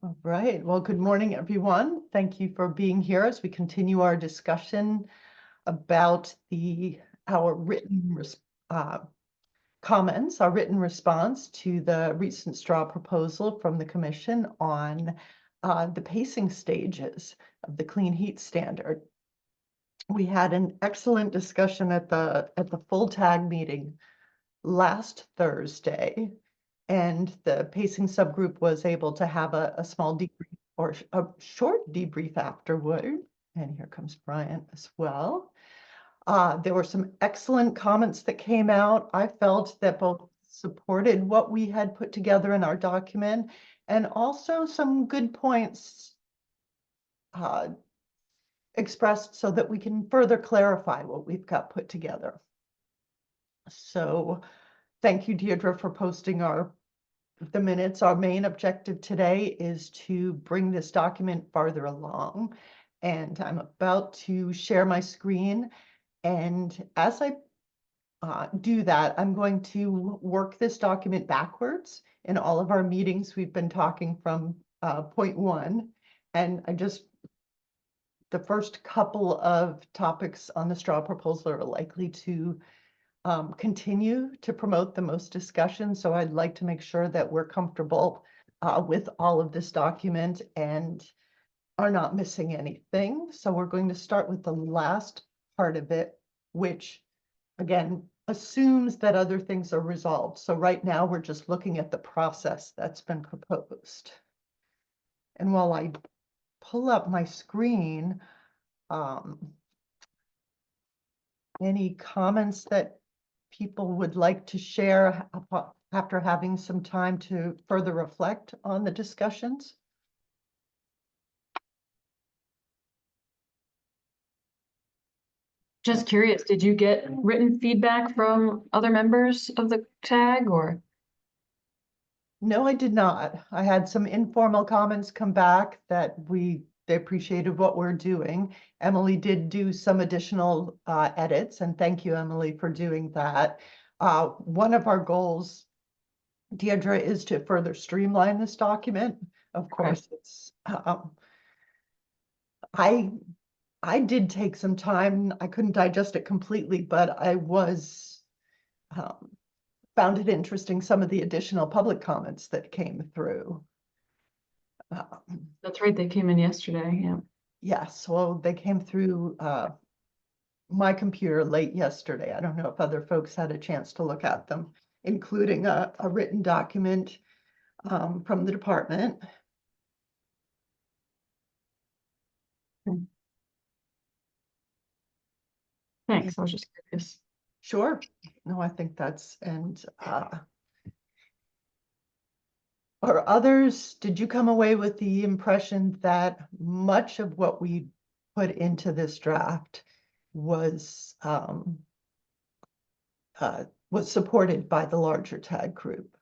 All right. Well, good morning, everyone. Thank you for being here as we continue our discussion about our written comments, our written response to the recent straw proposal from the Commission on the pacing stages of the clean heat standard. We had an excellent discussion at the full tag meeting last Thursday, and the pacing subgroup was able to have a small debrief or a short debrief afterward. And here comes Brian as well. There were some excellent comments that came out. I felt that both supported what we had put together in our document and also some good points expressed so that we can further clarify what we've got put together. So thank you, Deirdre, for posting the minutes. Our main objective today is to bring this document farther along. And I'm about to share my screen. And as I do that, I'm going to work this document backwards. In all of our meetings, we've been talking from point one. And the first couple of topics on the straw proposal are likely to continue to promote the most discussion. So I'd like to make sure that we're comfortable with all of this document and are not missing anything. So we're going to start with the last part of it, which again assumes that other things are resolved. So right now we're just looking at the process that's been proposed. And while I pull up my screen, any comments that people would like to share after having some time to further reflect on the discussions? Just curious, did you get written feedback from other members of the tag or? No, I did not. I had some informal comments come back that they appreciated what we're doing. Emily did do some additional edits, and thank you, Emily, for doing that. One of our goals, Deirdre, is to further streamline this document. Of course, it's I did take some time. I couldn't digest it completely, but I found it interesting, some of the additional public comments that came through. That's right, they came in yesterday, yeah. Yes, well, they came through my computer late yesterday. I don't know if other folks had a chance to look at them, including a written document from the department. Thanks, I was just curious. Sure. No, I think or others, did you come away with the impression that much of what we put into this draft was supported by the larger tag group?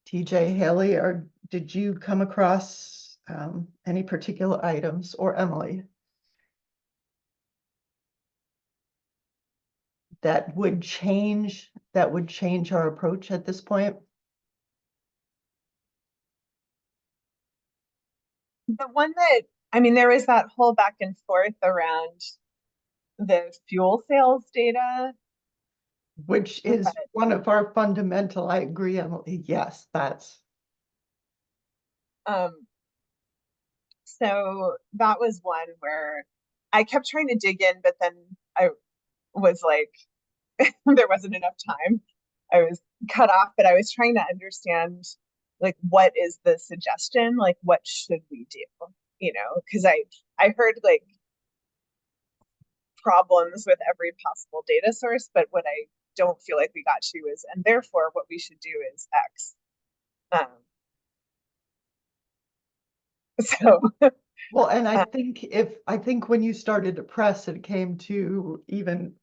TJ, Haley, or did you come across any particular items, or Emily, that would change our approach at this point? The one that, I mean, there was that whole back and forth around the fuel sales data. Which is one of our fundamental, I agree, Emily. Yes, that's. So that was one where I kept trying to dig in, but then I was like, there wasn't enough time. I was cut off, but I was trying to understand, like, what is the suggestion? Like, what should we do? You know, because I heard like problems with every possible data source, but what I don't feel like we got to is, and therefore what we should do is X. So well, and I think when you started to press, it came to even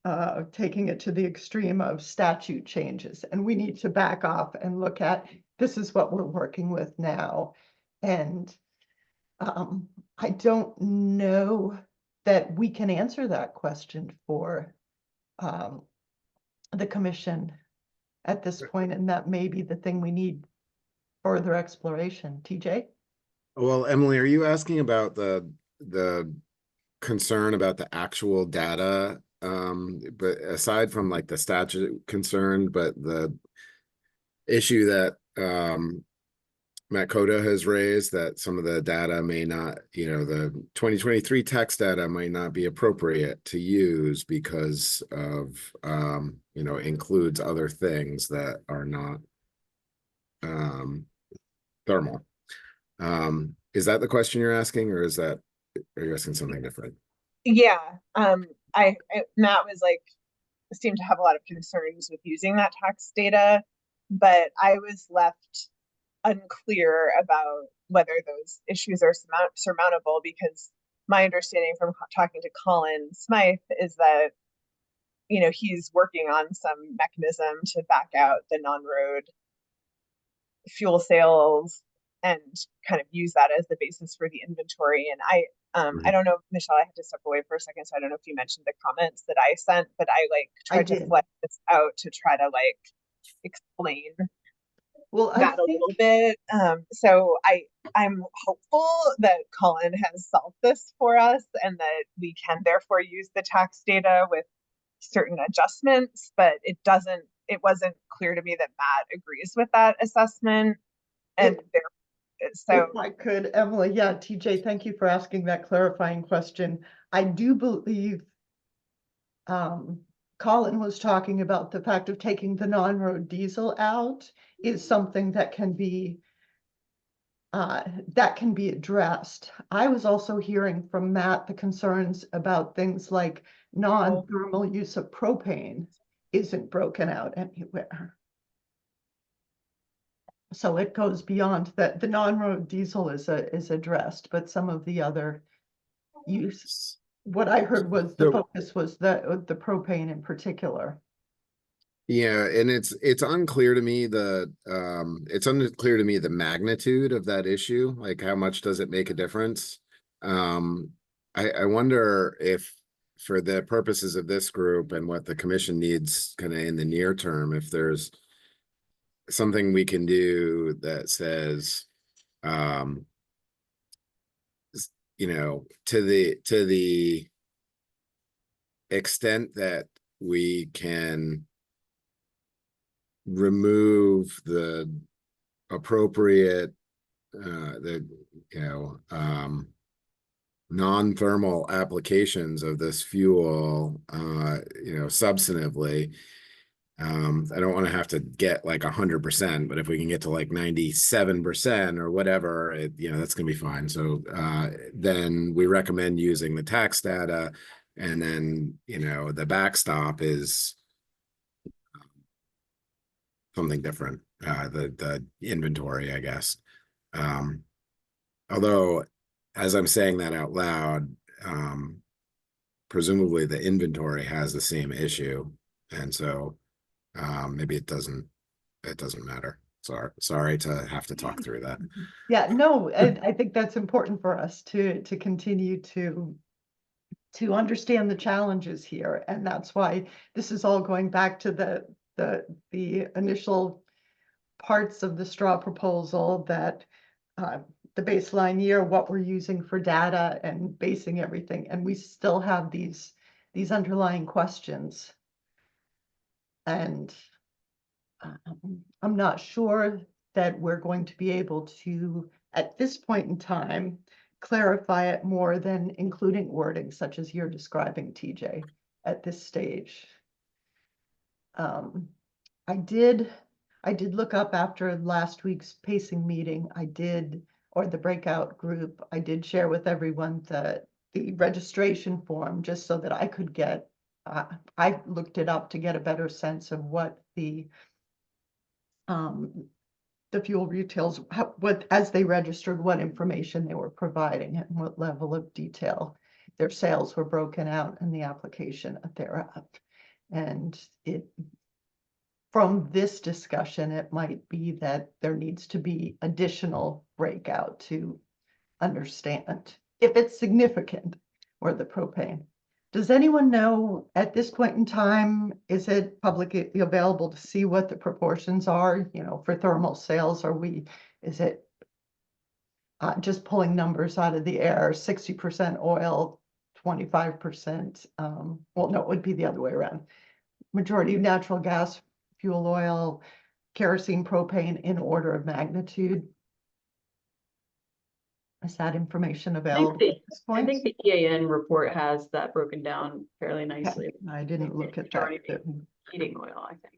taking it to the extreme of statute changes, and we need to back off and look at this is what we're working with now. And I don't know that we can answer that question for the commission at this point, and that may be the thing we need further exploration. TJ? Well, Emily, are you asking about the concern about the actual data? But aside from like the statute concern, but the issue that Matt Coda has raised, that some of the data may not, the 2023 tax data might not be appropriate to use because of, includes other things that are not thermal. Is that the question you're asking, or are you asking something different? Yeah. Matt was like, seemed to have a lot of concerns with using that tax data, but I was left unclear about whether those issues are surmountable, because my understanding from talking to Colin Smythe is that, he's working on some mechanism to back out the non-road fuel sales and kind of use that as the basis for the inventory. And I don't know, Michelle, I had to step away for a second, so I don't know if you mentioned the comments that I sent, but I tried to flesh this out to try to explain that a little bit. So I'm hopeful that Colin has solved this for us and that we can therefore use the tax data with certain adjustments, but it wasn't clear to me that Matt agrees with that assessment. And so if I could, Emily, yeah, TJ, thank you for asking that clarifying question. I do believe Colin was talking about the fact of taking the non-road diesel out is something that can be addressed. I was also hearing from Matt the concerns about things like non-thermal use of propane isn't broken out anywhere. So it goes beyond that. The non-road diesel is addressed, but some of the other use, what I heard was the focus was the propane in particular. Yeah, and it's unclear to me the magnitude of that issue. Like, how much does it make a difference? I wonder if, for the purposes of this group and what the commission needs kind of in the near term, if there's something we can do that says, to the extent that we can remove the appropriate non-thermal applications of this fuel, substantively. I don't want to have to get like 100%, but if we can get to like 97% or whatever, that's gonna be fine. So then we recommend using the tax data, and then the backstop is something different, the inventory, I guess. Although, as I'm saying that out loud, presumably the inventory has the same issue, and so maybe it doesn't matter. Sorry to have to talk through that. Yeah, no, I think that's important for us to continue to understand the challenges here, and that's why this is all going back to the initial parts of the straw proposal, that the baseline year, what we're using for data and basing everything, and we still have these underlying questions. And I'm not sure that we're going to be able to, at this point in time, clarify it more than including wording such as you're describing, TJ, at this stage. I did look up after last week's pacing meeting. Or the breakout group, I did share with everyone the registration form, just so that I could get, I looked it up to get a better sense of what the fuel retails, as they registered, what information they were providing and what level of detail their sales were broken out in the application thereof. And from this discussion, it might be that there needs to be additional breakout to understand if it's significant, or the propane. Does anyone know at this point in time, is it publicly available to see what the proportions are, for thermal sales? Are we Is it just pulling numbers out of the air, 60% oil, 25%, well, no, it would be the other way around. Majority of natural gas, fuel oil, kerosene, propane in order of magnitude. Is that information available at this I point? think the EAN report has that broken down fairly nicely. I didn't look at Majority that. being heating oil, I think.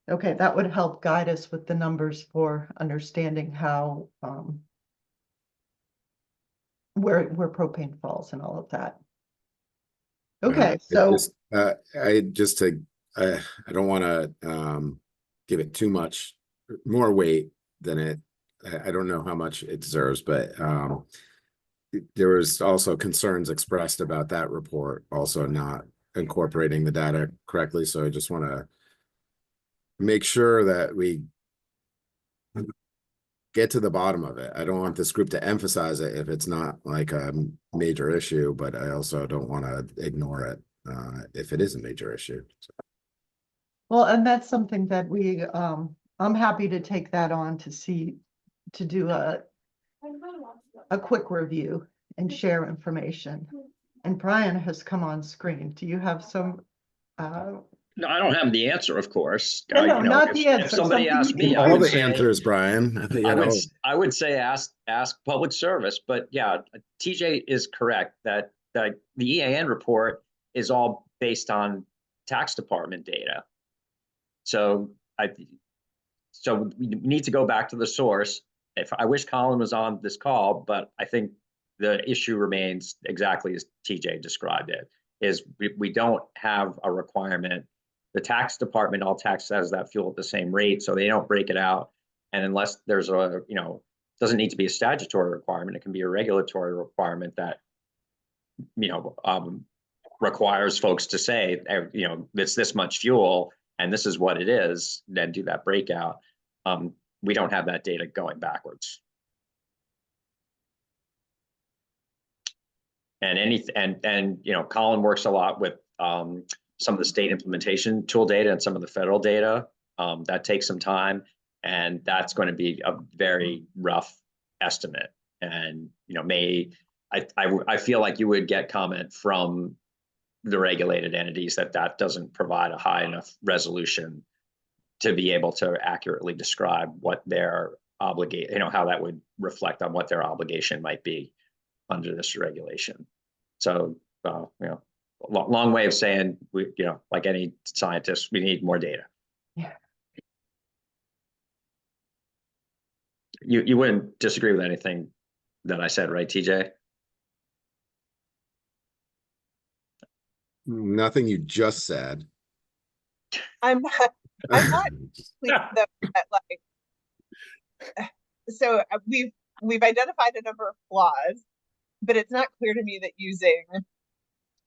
Okay, that would help guide us with the numbers for understanding how, where propane falls and all of that. Okay, It so, just, I don't want to give it too much more weight than it. I don't know how much it deserves, but there was also concerns expressed about that report, also not incorporating the data correctly. So I just want to make sure that we get to the bottom of it. I don't want this group to emphasize it if it's not like a major issue, but I also don't want to ignore it if it is a major issue. So. well, and that's something that we, I'm happy to take that on to do a quick review and share information. And Brian has come on screen. Do you have some, No, I don't have the answer, of course. No, no, not if, the if answer, somebody something asked you can me, I All would the say, answers, Brian. I think I would say ask public service, but yeah, TJ is correct that the EAN report is all based on tax department data. So we need to go back to the source. If I wish Colin was on this call, but I think the issue remains exactly as TJ described it, is we don't have a requirement. The tax department, all tax says that fuel at the same rate, so they don't break it out. And unless there's a, doesn't need to be a statutory requirement, it can be a regulatory requirement that, requires folks to say, it's this much fuel and this is what it is, then do that breakout. We don't have that data going backwards. And Colin works a lot with some of the state implementation tool data and some of the federal data. That takes some time, and that's going to be a very rough estimate. And I feel like you would get comment from the regulated entities that doesn't provide a high enough resolution to be able to accurately describe what their obligation, how that would reflect on what their obligation might be under this regulation. So, long way of saying, like any scientist, we need more data. Yeah. You wouldn't disagree with anything that I said, right, TJ? Nothing you just said. I'm not pleased though, that, like, so we've identified a number of flaws, but it's not clear to me that using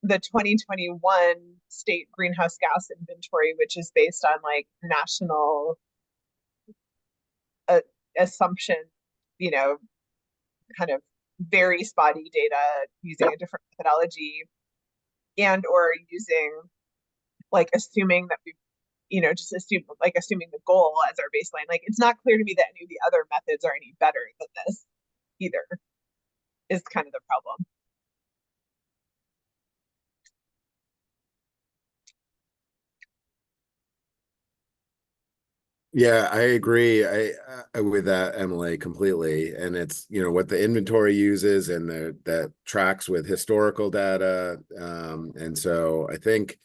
the 2021 state greenhouse gas inventory, which is based on like national assumption, kind of very spotty data using a different methodology, and or using like assuming that we've assuming the goal as our baseline. Like, it's not clear to me that any of the other methods are any better than this either, is kind of the problem. Yeah, I agree. I with that, Emily, completely. And it's, what the inventory uses and that tracks with historical data. And so I think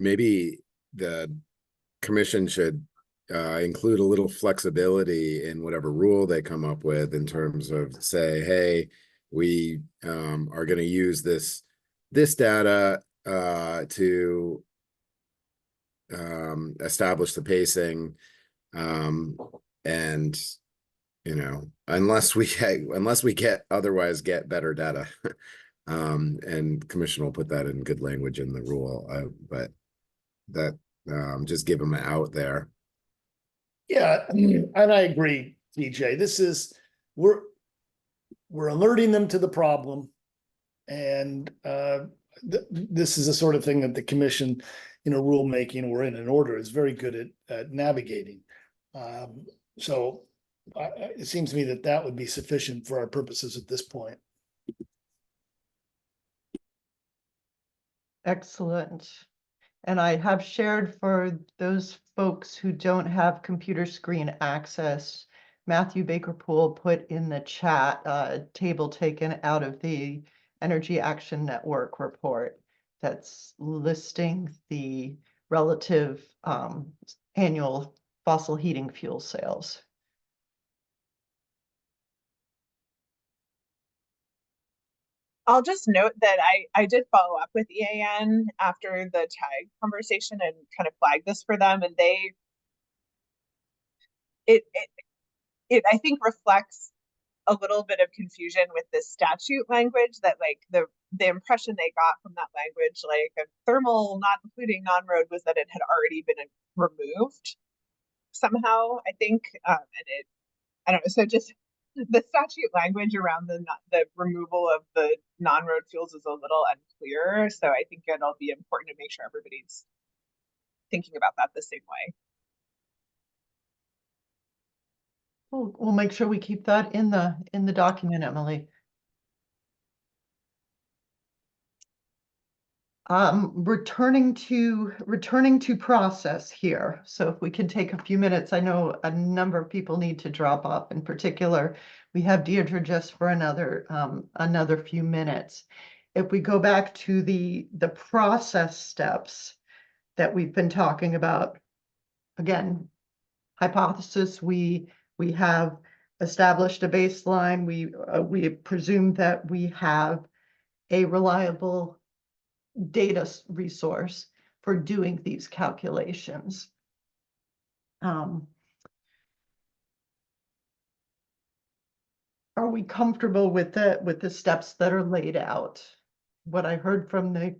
maybe the commission should include a little flexibility in whatever rule they come up with in terms of, say, hey, we are going to use this data to establish the pacing, and unless we get better data, and commission will put that in good language in the rule, but that just give them an out there. Yeah, and I agree, TJ. We're alerting them to the problem, and this is the sort of thing that the commission in a rulemaking or in an order is very good at navigating. So it seems to me that that would be sufficient for our purposes at this point. Excellent. And I have shared for those folks who don't have computer screen access, Matthew Baker Poole put in the chat a table taken out of the Energy Action Network report that's listing the relative annual fossil heating fuel sales. I'll just note that I did follow up with EAN after the tag conversation and kind of flagged this for them, and it I think reflects a little bit of confusion with this statute language, that like the impression they got from that language, like a thermal not including non-road, was that it had already been removed somehow, I think, and I don't know. So just the statute language around the removal of the non-road fuels is a little unclear. So I think it'll be important to make sure everybody's thinking about that the same way. We'll make sure we keep that in the document, Emily. Returning to process here. So if we can take a few minutes, I know a number of people need to drop off. In particular, we have Deirdre just for another few minutes. If we go back to the process steps that we've been talking about, again, hypothesis, we have established a baseline. We presume that we have a reliable data resource for doing these calculations. Are we comfortable with the steps that are laid out? What I heard from the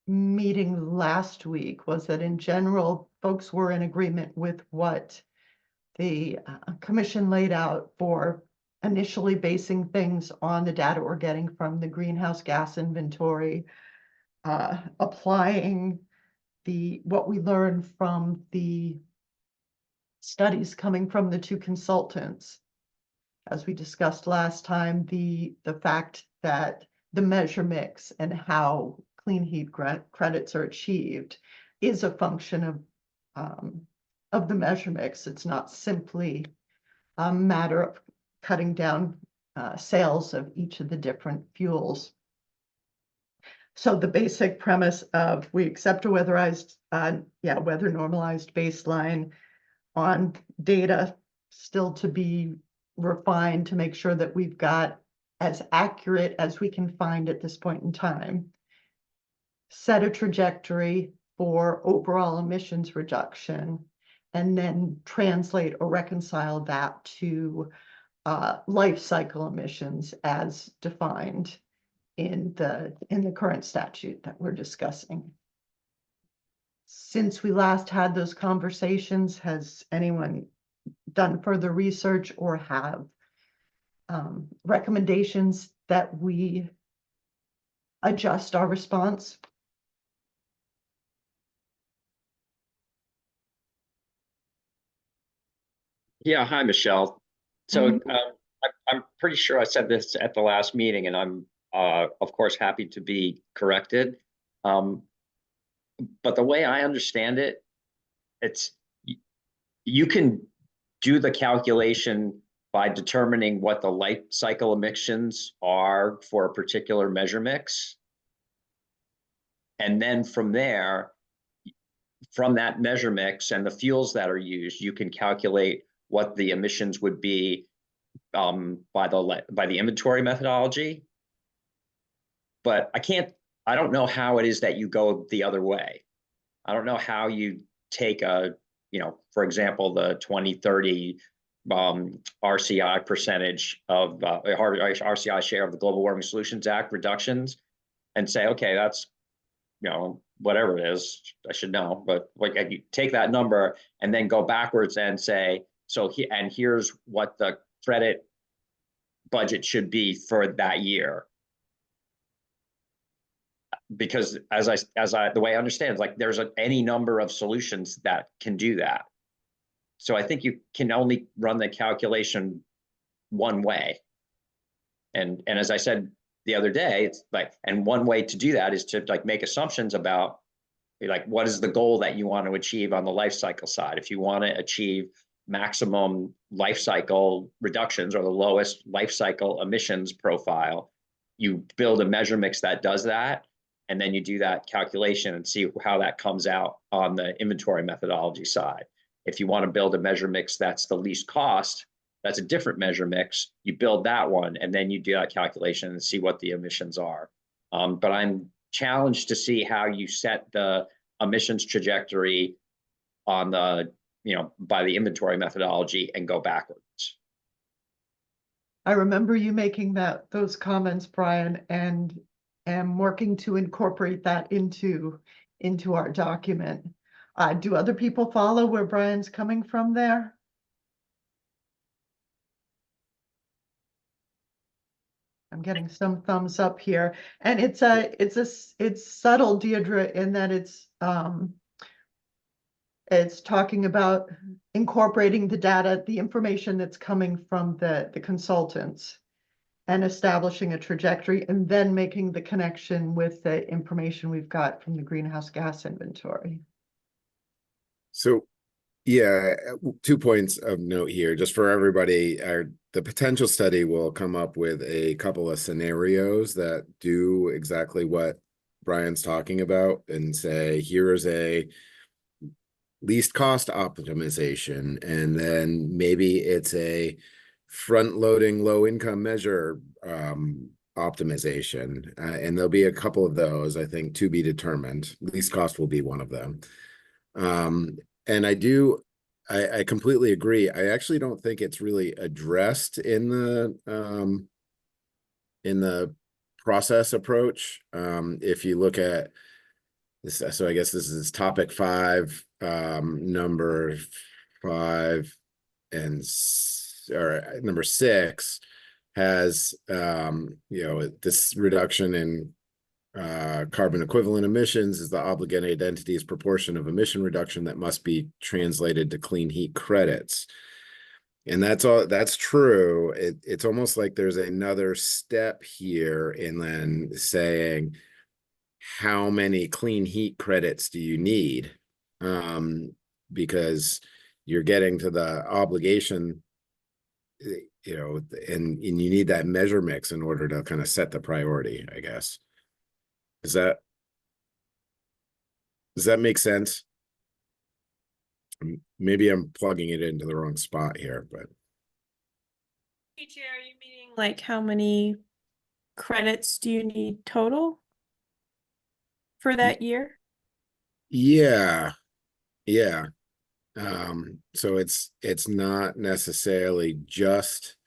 meeting last week was that in general, folks were in agreement with what the commission laid out for initially basing things on the data we're getting from the greenhouse gas inventory, applying what we learned from the studies coming from the two consultants. As we discussed last time, the fact that the measure mix and how clean heat credits are achieved is a function of the measure mix. It's not simply a matter of cutting down sales of each of the different fuels. So the basic premise of we accept a weather normalized baseline on data still to be refined to make sure that we've got as accurate as we can find at this point in time. Set a trajectory for overall emissions reduction, and then translate or reconcile that to life cycle emissions as defined in the current statute that we're discussing. Since we last had those conversations, has anyone done further research or have recommendations that we adjust our response? Yeah, hi, Michelle. So I'm pretty sure I said this at the last meeting, and I'm of course happy to be corrected. But the way I understand it, it's you can do the calculation by determining what the life cycle emissions are for a particular measure mix. And then from there, from that measure mix and the fuels that are used, you can calculate what the emissions would be by the inventory methodology. But I don't know how it is that you go the other way. I don't know how you take for example, the 2030 RCI percentage of RCI share of the Global Warming Solutions Act reductions and say, okay, that's, whatever it is, I should know, but like you take that number and then go backwards and say, and here's what the credit budget should be for that year. because the way I understand, like there's any number of solutions that can do that. So I think you can only run the calculation one way. And as I said the other day, it's like, and one way to do that is to like make assumptions about like what is the goal that you want to achieve on the life cycle side. If you want to achieve maximum life cycle reductions or the lowest life cycle emissions profile, you build a measure mix that does that, and then you do that calculation and see how that comes out on the inventory methodology side. If you want to build a measure mix that's the least cost, that's a different measure mix. You build that one, and then you do that calculation and see what the emissions are. But I'm challenged to see how you set the emissions trajectory on the, by the inventory methodology and go backwards. I remember you making those comments, Brian, and am working to incorporate that into our document. Do other people follow where Brian's coming from there? I'm getting some thumbs up here, and it's subtle, Deirdre, in that it's talking about incorporating the data, the information that's coming from the consultants, and establishing a trajectory, and then making the connection with the information we've got from the greenhouse gas inventory. So, yeah, 2 points of note here, just for everybody. The potential study will come up with a couple of scenarios that do exactly what Brian's talking about and say, here is a least cost optimization, and then maybe it's a front loading low income measure optimization, and there'll be a couple of those, I think, to be determined. Least cost will be one of them. And I completely agree. I actually don't think it's really addressed in the process approach. If you look at this, so I guess this is topic 5, number 5, or number 6 has this reduction in carbon equivalent emissions is the obligated entity's proportion of emission reduction that must be translated to clean heat credits. And that's true. It's almost like there's another step here in then saying, how many clean heat credits do you need? Because you're getting to the obligation, and you need that measure mix in order to kind of set the priority, I guess. Does that make sense? Maybe I'm plugging it into the wrong spot here, but. Hey, Chair, are you meaning like how many credits do you need total for that year? Yeah. So it's not necessarily just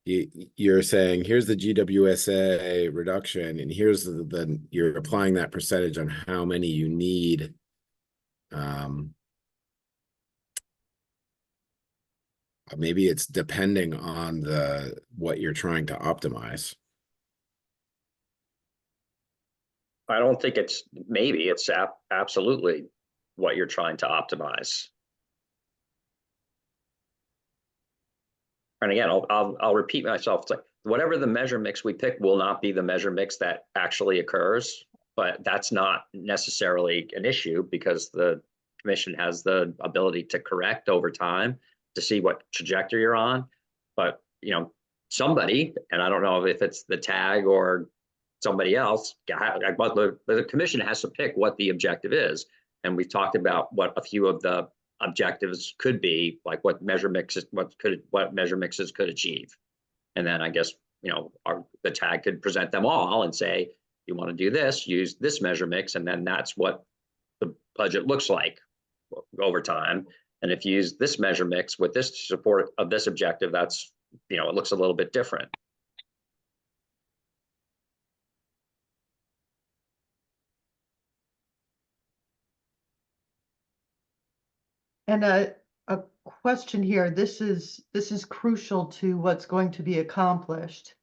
you're saying here's the GWSA reduction, and here's the you're applying that percentage on how many you need. Maybe it's depending on what you're trying to optimize. I don't think it's absolutely what you're trying to optimize. And again, I'll repeat myself. It's like whatever the measure mix we pick will not be the measure mix that actually occurs, but that's not necessarily an issue because the commission has the ability to correct over time to see what trajectory you're on. But somebody, and I don't know if it's the tag or somebody else, but the commission has to pick what the objective is. And we've talked about what a few of the objectives could be, like what measure mixes could achieve. And then I guess the tag could present them all and say, you want to do this, use this measure mix, and then that's what the budget looks like over time. And if you use this measure mix with this support of this objective, that's it looks a little bit different. And a question here, this is crucial to what's going to be accomplished.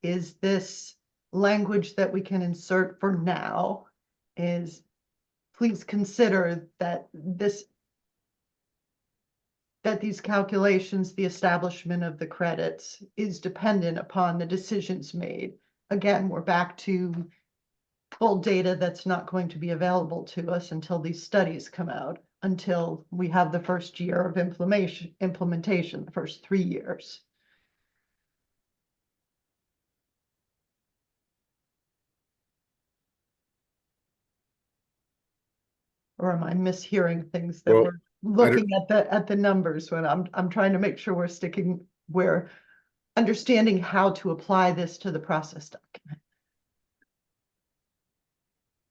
Is this language that we can insert for now is, please consider that these calculations, the establishment of the credits is dependent upon the decisions made. Again, we're back to full data that's not going to be available to us until these studies come out, until we have the first year of implementation, the first 3 years. Or am I mishearing things that Well, we're looking at the numbers when I'm trying to make sure we're understanding how to apply this to the process document.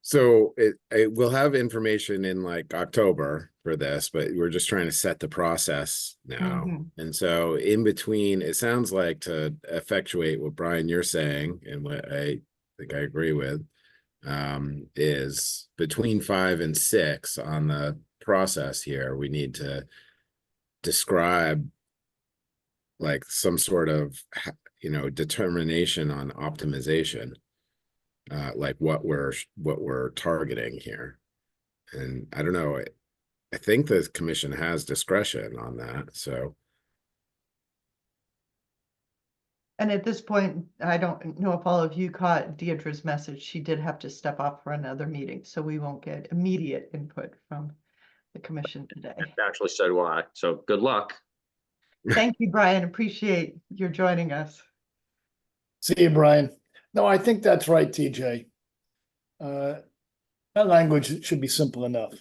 So it will have information in like October for this, but we're just trying to set the process now. Mhm. And so in between, it sounds like, to effectuate what Brian you're saying, and what I think I agree with, is between 5 and 6 on the process here, we need to describe like some sort of, determination on optimization, like what we're targeting here. And I don't know, I think the commission has discretion on that, so. And at this point, I don't know if all of you caught Deirdre's message. She did have to step off for another meeting, so we won't get immediate input from the commission today. Actually, so do I. So good luck. Thank you, Brian. Appreciate your joining us. See you, Brian. No, I think that's right, TJ. That language should be simple enough.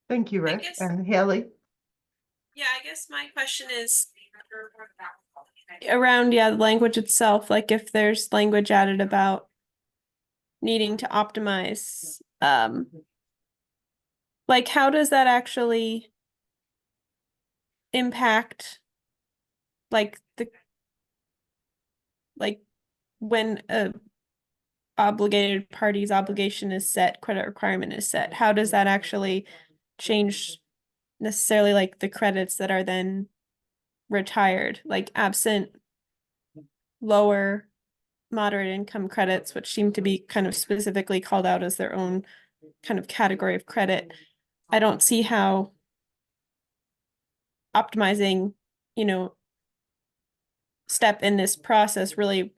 Thank you, Rick. guess- And Haley? Yeah, I guess my question is around, the language itself, like if there's language added about needing to optimize, like how does that actually impact like when a obligated party's obligation is set, credit requirement is set, how does that actually change necessarily like the credits that are then retired, like absent lower moderate income credits, which seem to be kind of specifically called out as their own kind of category of credit. I don't see how optimizing, step in this process really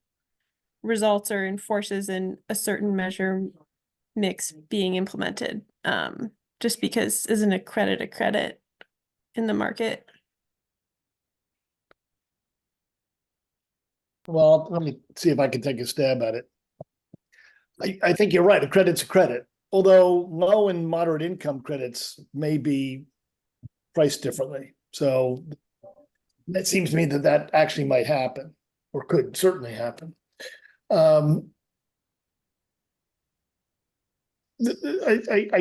results or enforces in a certain measure mix being implemented. Just because isn't a credit in the market? Well, let me see if I can take a stab at it. I think you're right. A credit's a credit, although low and moderate income credits may be priced differently. So it seems to me that actually might happen, or could certainly happen. I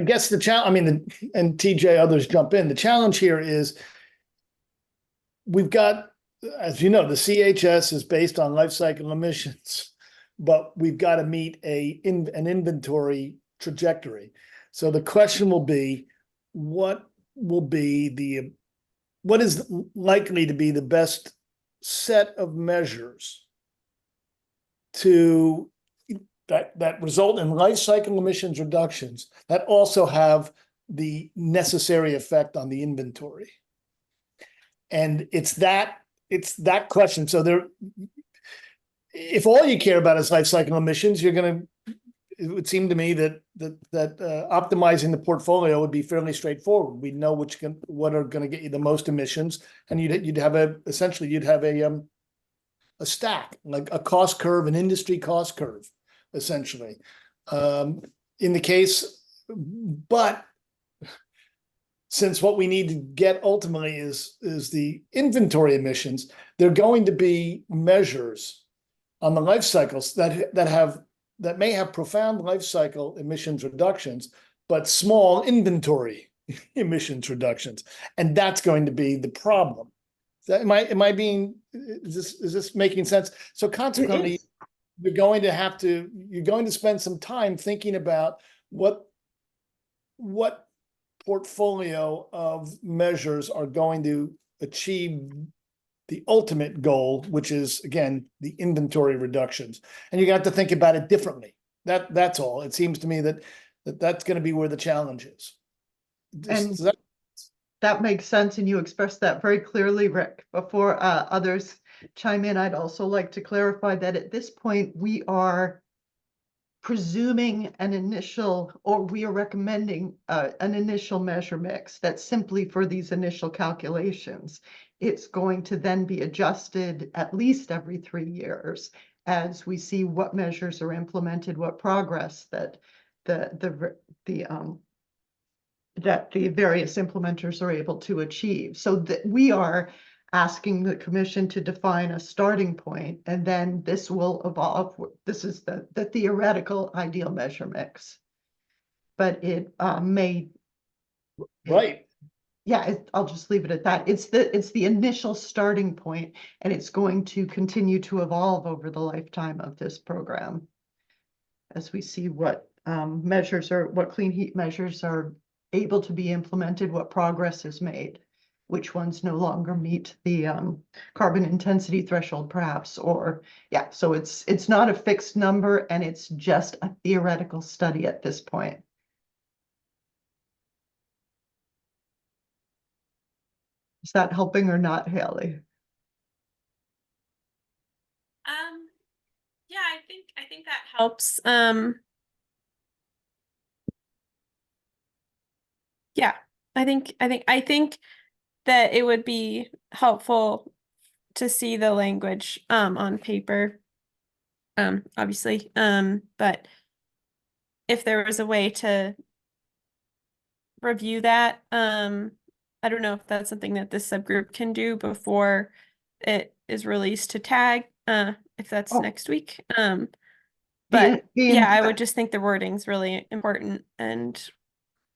guess the challenge, and TJ, others jump in. The challenge here is we've got, as you know, the CHS is based on life cycle emissions, but we've got to meet an inventory trajectory. So the question will be, what is likely to be the best set of measures that result in life cycle emissions reductions that also have the necessary effect on the inventory? And it's that question. So if all you care about is life cycle emissions, it would seem to me that optimizing the portfolio would be fairly straightforward. We'd know what are going to get you the most emissions, and you'd have a stack, like a cost curve, an industry cost curve, essentially. In the case, but since what we need to get ultimately is the inventory emissions, there are going to be measures on the life cycles that may have profound life cycle emissions reductions, but small inventory emissions reductions, and that's going to be the problem. Is this making sense? So consequently, you're going to spend some time thinking about what portfolio of measures are going to achieve the ultimate goal, which is, again, the inventory reductions. And you got to think about it differently. That's all. It seems to me that's going to be where the challenge is. And Does that makes sense, and you expressed that very clearly, Rick. Before others chime in, I'd also like to clarify that at this point, we are presuming an initial, or we are recommending an initial measure mix that's simply for these initial calculations. It's going to then be adjusted at least every 3 years as we see what measures are implemented, what progress that that the various implementers are able to achieve. So that we are asking the commission to define a starting point, and then this will evolve. This is the theoretical ideal measure mix. But it may. right? Yeah, I'll just leave it at that. It's the initial starting point, and it's going to continue to evolve over the lifetime of this program as we see what what clean heat measures are able to be implemented, what progress is made, which ones no longer meet the carbon intensity threshold, perhaps, or yeah. So it's not a fixed number, and it's just a theoretical study at this point. Is that helping or not, Haley? Yeah, I think that helps. Yeah, I think that it would be helpful to see the language on paper. Obviously. But if there was a way to review that, I don't know if that's something that this subgroup can do before it is released to tag, if that's Oh. next week. But The yeah, I would just think the wording's really important, and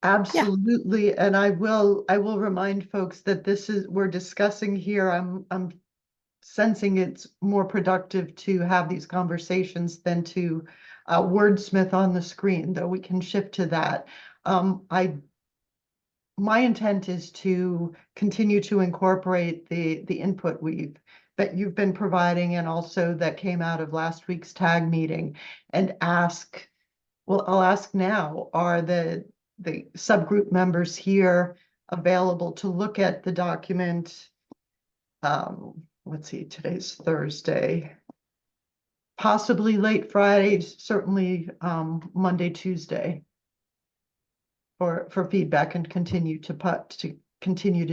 absolutely, and I will remind folks that we're discussing here. I'm sensing it's more productive to have these conversations than to wordsmith on the screen, though we can shift to that. My intent is to continue to incorporate the input that you've been providing, and also that came out of last week's tag meeting, and ask. Well, I'll ask now, are the subgroup members here available to look at the document? Let's see, today's Thursday. Possibly late Friday, certainly Monday, Tuesday, for feedback, and continue to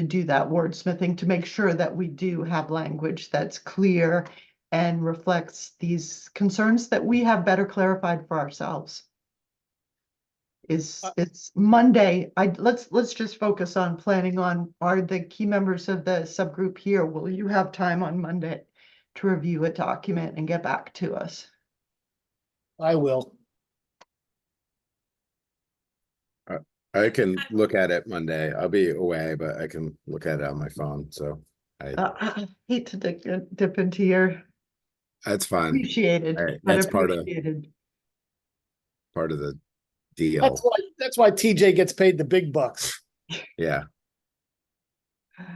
do that wordsmithing to make sure that we do have language that's clear and reflects these concerns that we have better clarified for ourselves. It's Monday. Let's just focus on planning on, are the key members of the subgroup here? Will you have time on Monday to review a document and get back to us? I will. I can look at it Monday. I'll be away, but I can look at it on my phone. So I hate to dip into your that's fine. appreciated, but That's appreciated. part of the deal. That's why TJ gets paid the big bucks. Yeah.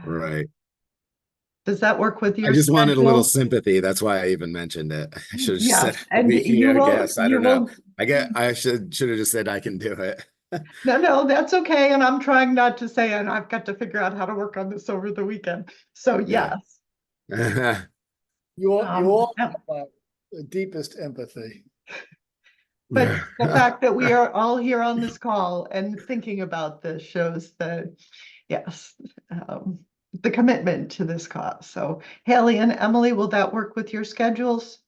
Right. Does that work with your I just wanted a little schedule? sympathy. That's why I even mentioned it. I should have just Yeah, said and you will. guess. I You don't know. will. I should have just said I can do it. No, that's okay. And I'm trying not to say, and I've got to figure out how to work on this over the weekend. So Yeah. yes. You all Yeah. have the deepest empathy. But the fact that we are all here on this call and thinking about this shows that, yes, the commitment to this cause. So Haley and Emily, will that work with your schedules?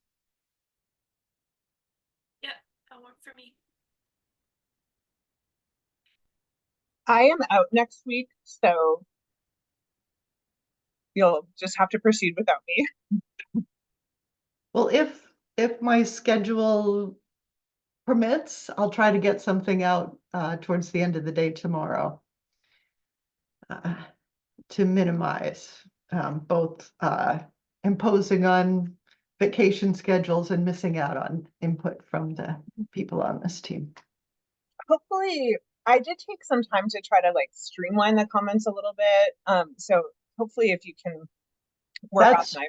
yeah, that'll work for me. I am out next week, so you'll just have to proceed without me. Well, if my schedule permits, I'll try to get something out towards the end of the day tomorrow to minimize both imposing on vacation schedules and missing out on input from the people on this team. Hopefully, I did take some time to try to like streamline the comments a little bit. So hopefully if you can work on That's- my.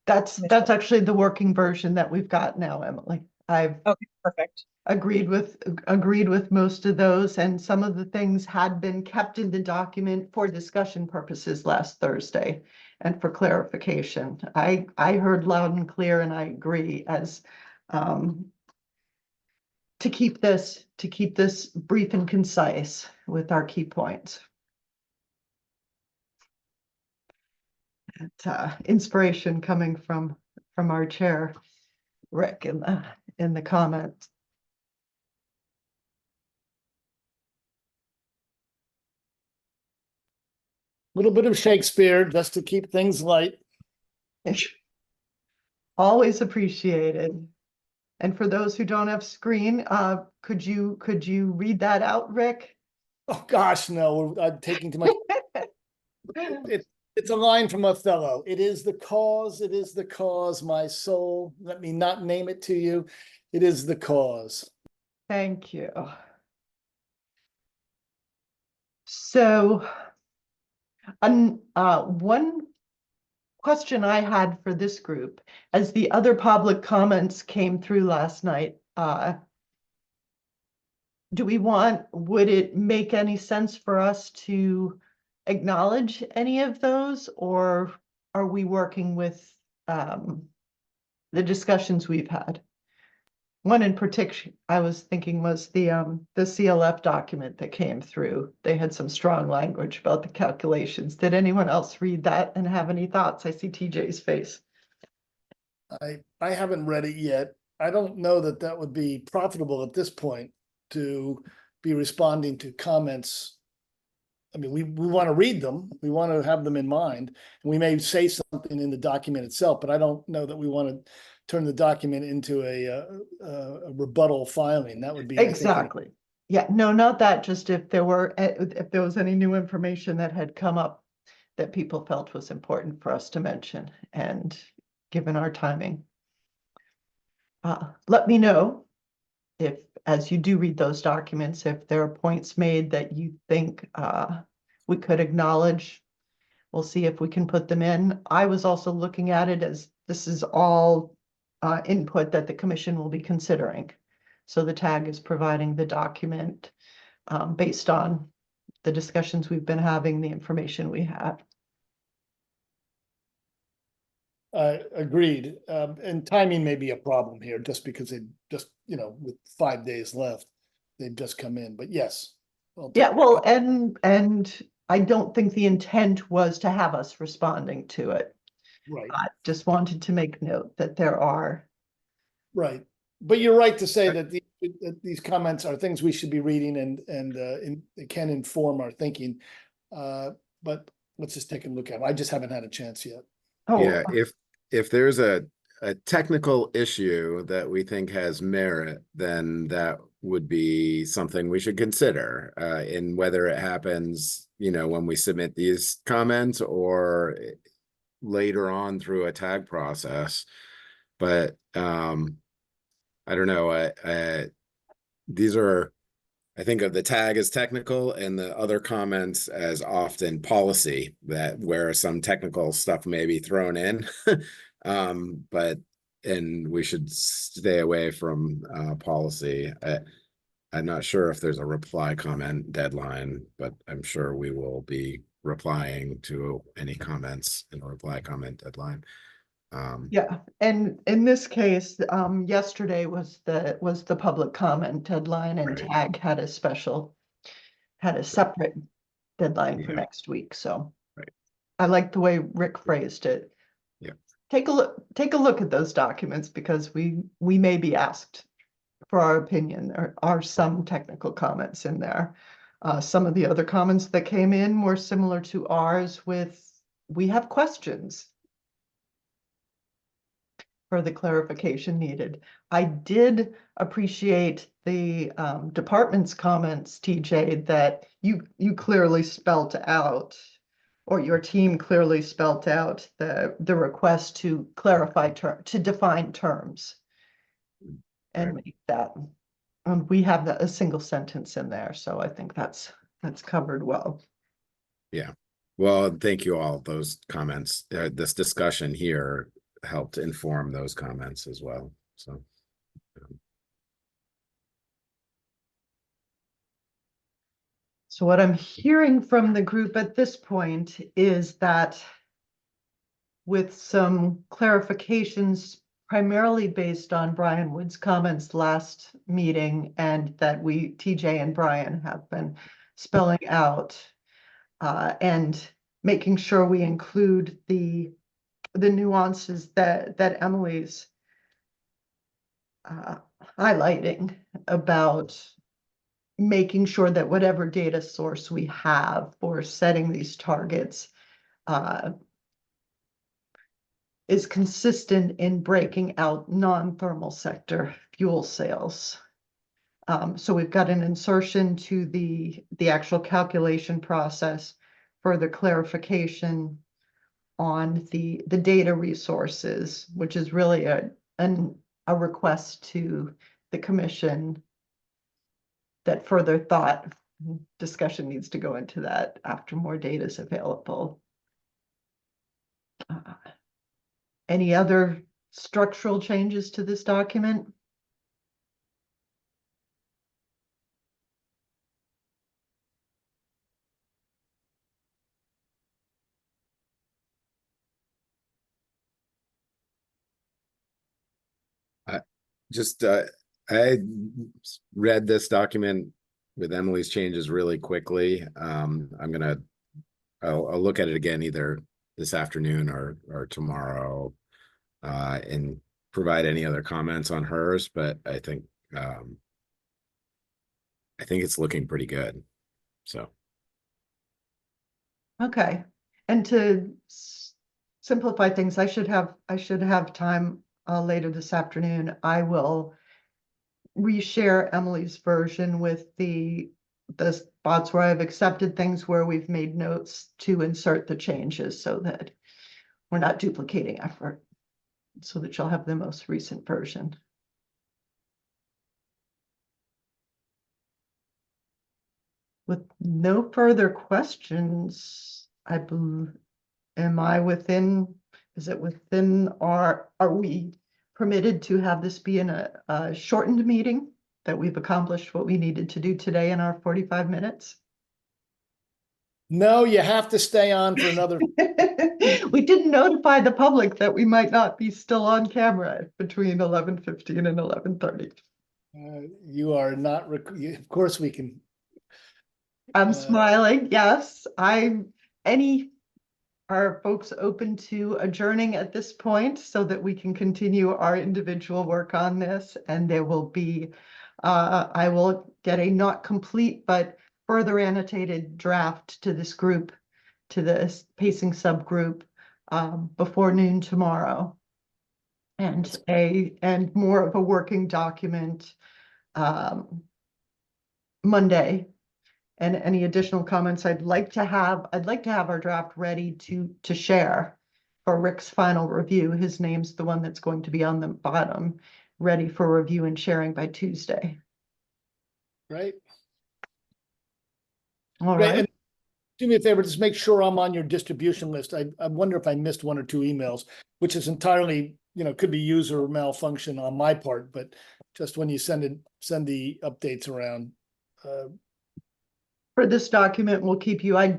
That's actually the working version that we've got now, Emily. I've Okay, perfect. agreed with most of those, and some of the things had been kept in the document for discussion purposes last Thursday and for clarification. I heard loud and clear, and I agree as to keep this brief and concise with our key points. Inspiration coming from our chair, Rick, in the comments. Little bit of Shakespeare just to keep things light. Always appreciated. And for those who don't have screen, could you read that out, Rick? Oh, gosh, no, I'm taking too much. It's a line from Othello. It is the cause, my soul. Let me not name it to you. It is the cause. Thank you. So, one question I had for this group, as the other public comments came through last night, would it make any sense for us to acknowledge any of those, or are we working with the discussions we've had? One in particular I was thinking was the CLF document that came through. They had some strong language about the calculations. Did anyone else read that and have any thoughts? I see TJ's face. I haven't read it yet. I don't know that that would be profitable at this point to be responding to comments. I mean, we want to read them. We want to have them in mind. And we may say something in the document itself, but I don't know that we want to turn the document into a rebuttal filing. That would be, Exactly. Yeah, no, not that, just if there was any new information that had come up that people felt was important for us to mention, and given our timing. Let me know if, as you do read those documents, if there are points made that you think we could acknowledge. We'll see if we can put them in. I was also looking at it as this is all input that the commission will be considering. So the tag is providing the document based on the discussions we've been having, the information we have. agreed. And timing may be a problem here just because they just, with 5 days left, they've just come in, but yes. Yeah, well, and I don't think the intent was to have us responding to it. Right, I just wanted to make note that there are. right. But you're right to say that these comments are things we should be reading and it can inform our thinking. But let's just take a look at them. I just haven't had a chance yet. Oh, Yeah, if there's a technical issue that we think has merit, then that would be something we should consider in whether it happens, when we submit these comments or later on through a tag process. But I don't know. These are, I think of the tag as technical and the other comments as often policy, that where some technical stuff may be thrown in. And we should stay away from policy. I'm not sure if there's a reply comment deadline, but I'm sure we will be replying to any comments in a reply comment deadline. yeah, and in this case, yesterday was the public comment deadline, and Right. TAG had a separate deadline for Yeah. next week, so. Right. I like the way Rick phrased it. Yeah. Take a look at those documents, because we may be asked for our opinion. There are some technical comments in there. Some of the other comments that came in were similar to ours we have questions for the clarification needed. I did appreciate the department's comments, TJ, that you clearly spelt out, or your team clearly spelt out the request to clarify to define terms and Right. make that. And we have a single sentence in there, so I think that's covered well. Yeah. Well, thank you all. Those comments, this discussion here helped inform those comments as well. So. So what I'm hearing from the group at this point is that with some clarifications primarily based on Brian Wood's comments last meeting and that TJ and Brian have been spelling out, and making sure we include the nuances that Emily's highlighting about making sure that whatever data source we have for setting these targets is consistent in breaking out non-thermal sector fuel sales. So we've got an insertion to the actual calculation process, further clarification on the data resources, which is really a request to the commission that further thought discussion needs to go into that after more data is available. Any other structural changes to this document? I read this document with Emily's changes really quickly. I'll look at it again either this afternoon or tomorrow, and provide any other comments on hers, but I think it's looking pretty good. So. Okay, and to simplify things, I should have time later this afternoon. I will reshare Emily's version with the spots where I've accepted things where we've made notes to insert the changes so that we're not duplicating effort, so that you'll have the most recent version. With no further questions, is it within are we permitted to have this be in a shortened meeting, that we've accomplished what we needed to do today in our 45 minutes? No, you have to stay on for another. We didn't notify the public that we might not be still on camera between 11:15 and 11:30. You are not, of course we can. I'm smiling, yes. Are folks open to adjourning at this point so that we can continue our individual work on this? And there will be, I will get a not complete but further annotated draft to this group, to this pacing subgroup, before noon tomorrow. And more of a working document Monday. And any additional comments I'd like to have our draft ready to share for Rick's final review. His name's the one that's going to be on the bottom, ready for review and sharing by Tuesday. Right. All Right. right. And do me a favor, just make sure I'm on your distribution list. I wonder if I missed one or two emails, which is entirely, could be user malfunction on my part, but just when you send the updates around. For this document, we'll keep you. I'm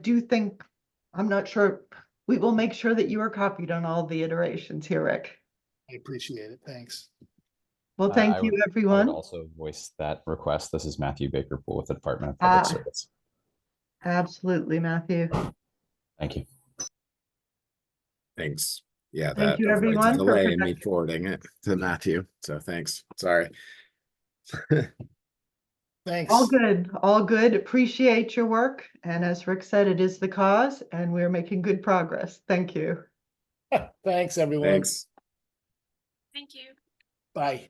not sure. We will make sure that you are copied on all the iterations here, Rick. I appreciate it. Thanks. Well, thank you, I everyone. would also voice that request. This is Matthew Bakerpool with the Department of Public Service. Absolutely, Matthew. Thank you. Thanks. Yeah, Thank that you, avoids a everyone, for delay in me forwarding it to Matthew. So thanks. Sorry. Thanks. All good, all good. Appreciate your work. And as Rick said, it is the cause, and we're making good progress. Thank you. Thanks, everyone. Thanks. Thank you. Bye.